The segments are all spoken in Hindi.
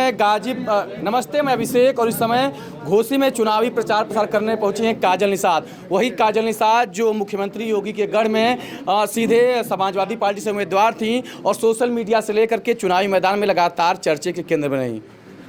नमस्ते, मैं अभिषेक और इस समय घोसी में चुनावी प्रचार प्रसार करने पहुंची हैं काजल निषाद। वही काजल निषाद जो मुख्यमंत्री योगी के गढ़ में सीधे समाजवादी पार्टी से उम्मीदवार थी और सोशल मीडिया से लेकर के चुनावी मैदान में लगातार चर्चे के केंद्र में रहीं।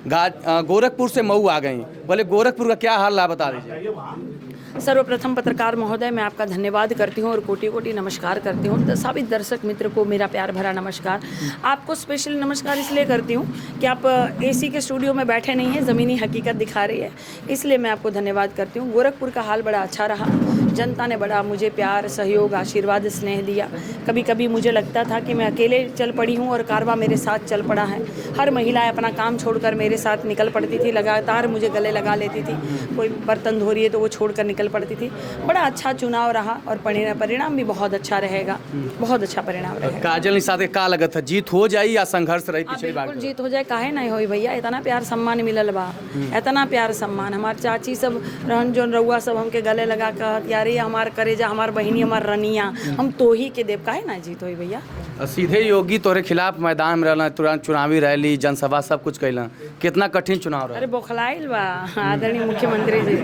गोरखपुर से मऊ आ गई। बोले गोरखपुर का क्या हाल है, बता दीजिए। सर्वप्रथम पत्रकार महोदय, मैं आपका धन्यवाद करती हूँ और कोटि कोटि नमस्कार करती हूँ। सभी दर्शक मित्र को मेरा प्यार भरा नमस्कार। आपको स्पेशल नमस्कार इसलिए करती हूँ कि आप एसी के स्टूडियो में बैठे नहीं हैं, ज़मीनी हकीकत दिखा रही है, इसलिए मैं आपको धन्यवाद करती हूँ। गोरखपुर का हाल बड़ा अच्छा रहा। जनता ने बड़ा मुझे प्यार, सहयोग, आशीर्वाद, स्नेह दिया। कभी कभी मुझे लगता था कि मैं अकेले चल पड़ी हूँ और कारवां मेरे साथ चल पड़ा है। हर महिलाएं अपना काम छोड़कर मेरे साथ निकल पड़ती थी, लगातार मुझे गले लगा लेती थी। कोई बर्तन धो रही है तो वो छोड़कर निकल पड़ती थी। बड़ा अच्छा चुनाव रहा और परिणाम भी बहुत अच्छा रहेगा, बहुत अच्छा परिणाम रहेगा। काजल निषाद के का लगत है, जीत हो जाए या संघर्ष रही? पिछली बार बिल्कुल जीत हो जाए, काहे नहीं होई भैया। इतना प्यार सम्मान मिलल बा, इतना प्यार सम्मान। हमार चाची सब रहन जोन रउआ सब हमके गले लगा कहत, यार ये हमार करेजा, हमार बहिनी, हमार रनिया, हम तो ही के देव, काहे ना जीत होई भैया। सीधे योगी तोरे खिलाफ मैदान में रहना, तुरंत चुनावी रैली, जनसभा सब कुछ कैला। कितना कठिन चुनाव रहा? अरे बौखलाइल बा आदरणीय मुख्यमंत्री जी,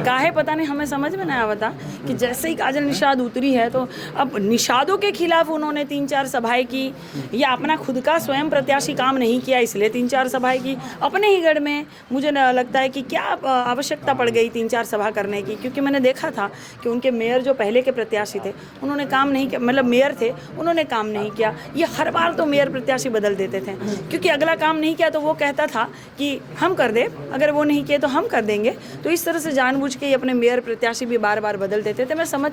काहे पता नहीं, हमें समझ में नहीं आवता कि जैसे ही काजल निषाद उतरी है तो अब निषादों के खिलाफ उन्होंने 3-4 सभाएं की, या अपना खुद का स्वयं प्रत्याशी काम नहीं किया इसलिए 3-4 सभाएं की। अपने ही गढ़ में मुझे लगता है कि क्या आवश्यकता पड़ गई 3-4 सभा करने की, क्योंकि मैंने देखा था कि उनके मेयर जो पहले के प्रत्याशी थे उन्होंने काम नहीं किया, मतलब मेयर थे उन्होंने काम नहीं किया। ये हर बार तो मेयर प्रत्याशी बदल देते थे, क्योंकि अगला काम नहीं किया तो वो कहता था कि हम कर दे, अगर वो नहीं किए तो हम कर देंगे। तो इस तरह से जानबूझ के ये अपने मेयर प्रत्याशी भी बार बार बदल देते थे। मैं समझ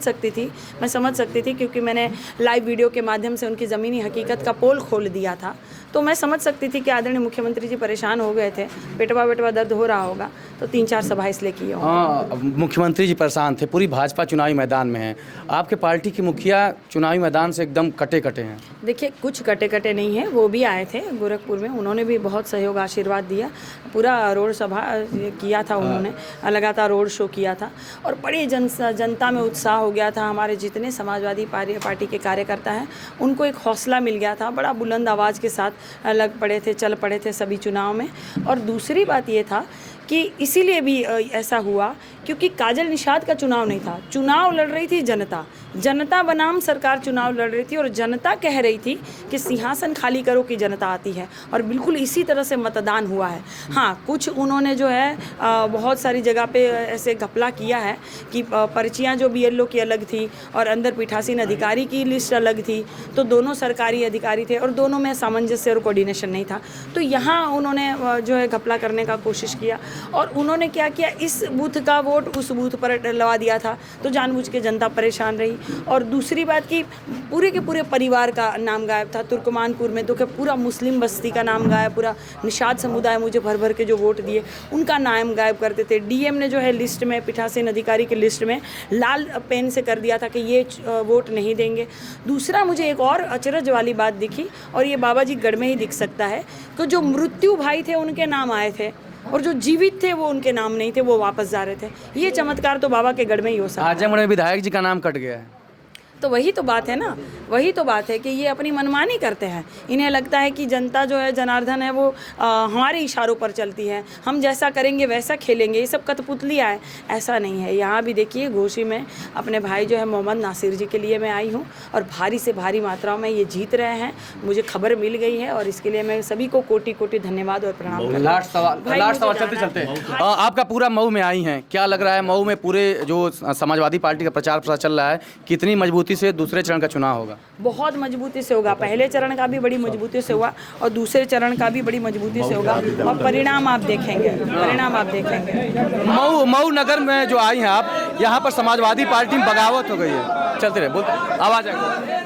सकती थी क्योंकि मैंने लाइव वीडियो के माध्यम से उनकी ज़मीनी हकीकत का पोल खोल दिया था, तो मैं समझ सकती थी कि आदरणीय मुख्यमंत्री जी परेशान हो गए थे, पेटवा दर्द हो रहा होगा, तो 3-4 सभा इसलिए की हो। हाँ, मुख्यमंत्री जी परेशान थे, पूरी भाजपा चुनावी मैदान में है। आपके पार्टी की मुखिया चुनावी मैदान से एकदम कटे हैं। देखिए, कुछ कटे नहीं है, वो भी आए थे गोरखपुर में, उन्होंने भी बहुत सहयोग आशीर्वाद दिया। पूरा रोड सभा किया था उन्होंने, लगातार रोड शो किया था और बड़ी जनता में उत्साह हो गया था। हमारे जितने समाजवादी पार्टी के कार्यकर्ता हैं उनको एक हौसला मिल गया था, बड़ा बुलंद आवाज़ के साथ चल पड़े थे सभी चुनाव में। और दूसरी बात ये था कि इसीलिए भी ऐसा हुआ क्योंकि काजल निषाद का चुनाव नहीं था, चुनाव लड़ रही थी जनता बनाम सरकार चुनाव लड़ रही थी और जनता कह रही थी कि सिंहासन खाली करो कि जनता आती है, और बिल्कुल इसी तरह से मतदान हुआ है। हाँ, कुछ उन्होंने जो है बहुत सारी जगह पे ऐसे घपला किया है कि पर्चियाँ जो BLO की अलग थी और अंदर पीठासीन अधिकारी की लिस्ट अलग थी, तो दोनों सरकारी अधिकारी थे और दोनों में सामंजस्य और कोऑर्डिनेशन नहीं था। तो यहाँ उन्होंने जो है घपला करने का कोशिश किया और उन्होंने क्या किया, इस बूथ का वोट उस बूथ पर डलवा दिया था, तो जानबूझ के जनता परेशान रही। और दूसरी बात कि पूरे के पूरे परिवार का नाम गायब था। तुर्कमानपुर में तो क्या पूरा मुस्लिम बस्ती का नाम गायब, पूरा निषाद समुदाय मुझे भर के जो वोट दिए उनका नाम गायब करते थे। DM ने जो है लिस्ट में, पीठासीन अधिकारी की लिस्ट में लाल पेन से कर दिया था कि ये वोट नहीं देंगे। दूसरा मुझे एक और अचरज वाली बात दिखी, और ये बाबा जी गढ़ में ही दिख सकता है, कि जो मृत्यु भाई थे उनके नाम आए थे और जो जीवित थे वो उनके नाम नहीं थे, वो वापस जा रहे थे। ये चमत्कार तो बाबा के गढ़ में ही हो सकता है। आजमगढ़ में विधायक जी का नाम कट गया है, तो वही तो बात है ना, वही तो बात है कि ये अपनी मनमानी करते हैं। इन्हें लगता है कि जनता जो है, जनार्दन है, वो हमारे इशारों पर चलती है, हम जैसा करेंगे वैसा खेलेंगे। ये सब कठपुतलियाँ है, ऐसा नहीं है। यहाँ भी देखिए घोसी में अपने भाई जो है मोहम्मद नासिर जी के लिए मैं आई हूँ और भारी से भारी मात्राओं में ये जीत रहे हैं, मुझे खबर मिल गई है और इसके लिए मैं सभी को कोटि कोटि धन्यवाद और प्रणाम करती हूँ। लास्ट सवाल चलते आपका पूरा मऊ में आई हैं, क्या लग रहा है मऊ में पूरे जो समाजवादी पार्टी का प्रचार प्रसार चल रहा है, कितनी मजबूती से दूसरे चरण का चुनाव होगा? बहुत मजबूती से होगा। पहले चरण का भी बड़ी मजबूती से हुआ और दूसरे चरण का भी बड़ी मजबूती से होगा और परिणाम आप देखेंगे। मऊ नगर में जो आई हैं आप, यहाँ पर समाजवादी पार्टी में बगावत हो गई है, चलते रहे, बोलते आवाज आएगी।